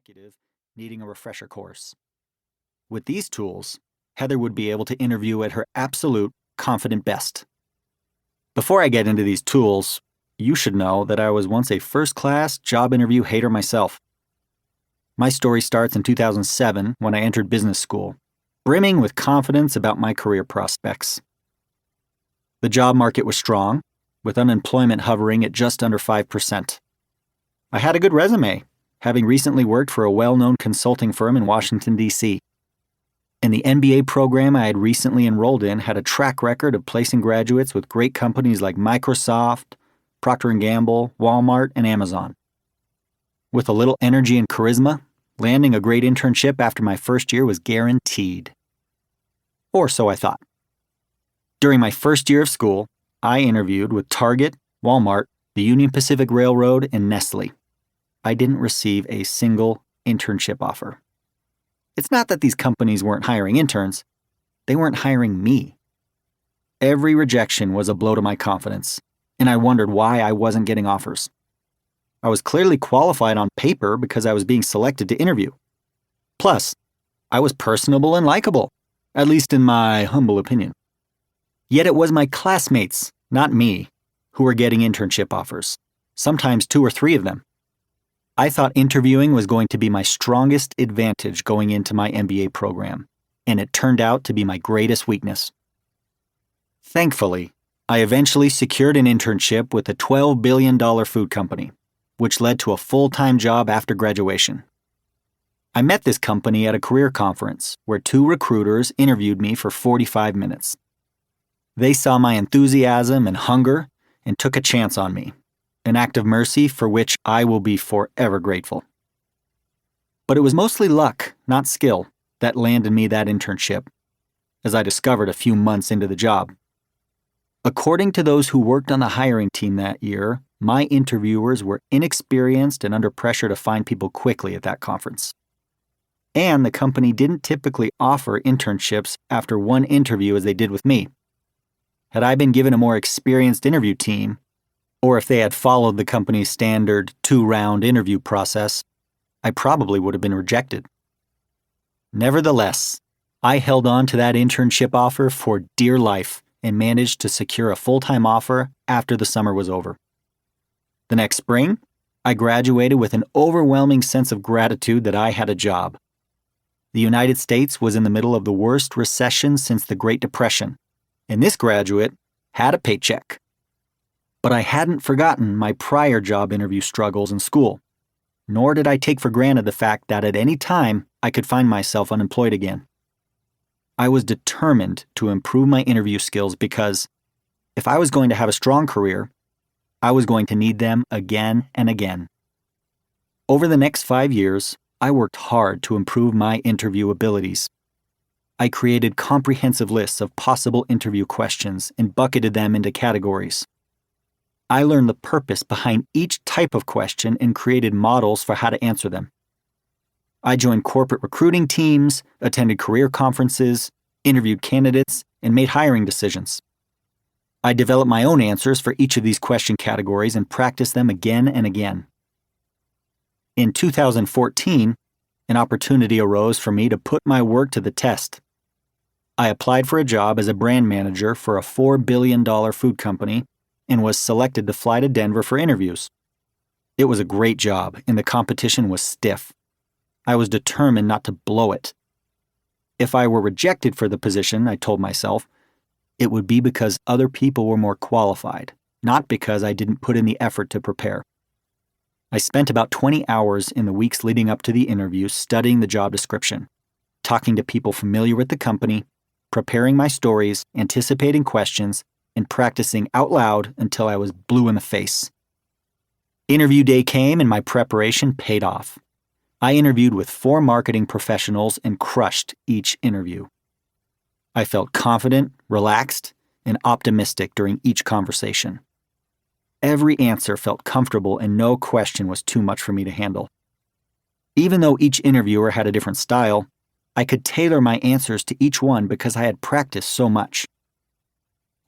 executive needing a refresher course. With these tools, Heather would be able to interview at her absolute confident best. Before I get into these tools, you should know that I was once a first-class job interview hater myself. My story starts in 2007 when I entered business school, brimming with confidence about my career prospects. The job market was strong, with unemployment hovering at just under 5%. I had a good resume, having recently worked for a well-known consulting firm in Washington, D.C. And the MBA program I had recently enrolled in had a track record of placing graduates with great companies like Microsoft, Procter & Gamble, Walmart, and Amazon. With a little energy and charisma, landing a great internship after my first year was guaranteed. Or so I thought. During my first year of school, I interviewed with Target, Walmart, the Union Pacific Railroad, and Nestle. I didn't receive a single internship offer. It's not that these companies weren't hiring interns. They weren't hiring me. Every rejection was a blow to my confidence, and I wondered why I wasn't getting offers. I was clearly qualified on paper because I was being selected to interview. Plus, I was personable and likable, at least in my humble opinion. Yet it was my classmates, not me, who were getting internship offers, sometimes 2 or 3 of them. I thought interviewing was going to be my strongest advantage going into my MBA program, and it turned out to be my greatest weakness. Thankfully, I eventually secured an internship with a $12 billion food company, which led to a full-time job after graduation. I met this company at a career conference where 2 recruiters interviewed me for 45 minutes. They saw my enthusiasm and hunger and took a chance on me, an act of mercy for which I will be forever grateful. But it was mostly luck, not skill, that landed me that internship, as I discovered a few months into the job. According to those who worked on the hiring team that year, my interviewers were inexperienced and under pressure to find people quickly at that conference. And the company didn't typically offer internships after one interview as they did with me. Had I been given a more experienced interview team, or if they had followed the company's standard 2-round interview process, I probably would have been rejected. Nevertheless, I held on to that internship offer for dear life and managed to secure a full-time offer after the summer was over. The next spring, I graduated with an overwhelming sense of gratitude that I had a job. The United States was in the middle of the worst recession since the Great Depression, and this graduate had a paycheck. But I hadn't forgotten my prior job interview struggles in school, nor did I take for granted the fact that at any time I could find myself unemployed again. I was determined to improve my interview skills because if I was going to have a strong career, I was going to need them again and again. Over the next 5 years, I worked hard to improve my interview abilities. I created comprehensive lists of possible interview questions and bucketed them into categories. I learned the purpose behind each type of question and created models for how to answer them. I joined corporate recruiting teams, attended career conferences, interviewed candidates, and made hiring decisions. I developed my own answers for each of these question categories and practiced them again and again. In 2014, an opportunity arose for me to put my work to the test. I applied for a job as a brand manager for a $4 billion food company and was selected to fly to Denver for interviews. It was a great job, and the competition was stiff. I was determined not to blow it. If I were rejected for the position, I told myself, it would be because other people were more qualified, not because I didn't put in the effort to prepare. I spent about 20 hours in the weeks leading up to the interview studying the job description, talking to people familiar with the company, preparing my stories, anticipating questions, and practicing out loud until I was blue in the face. Interview day came and my preparation paid off. I interviewed with 4 marketing professionals and crushed each interview. I felt confident, relaxed, and optimistic during each conversation. Every answer felt comfortable and no question was too much for me to handle. Even though each interviewer had a different style, I could tailor my answers to each one because I had practiced so much.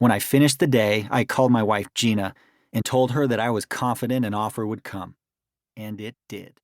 When I finished the day, I called my wife Gina and told her that I was confident an offer would come. And it did.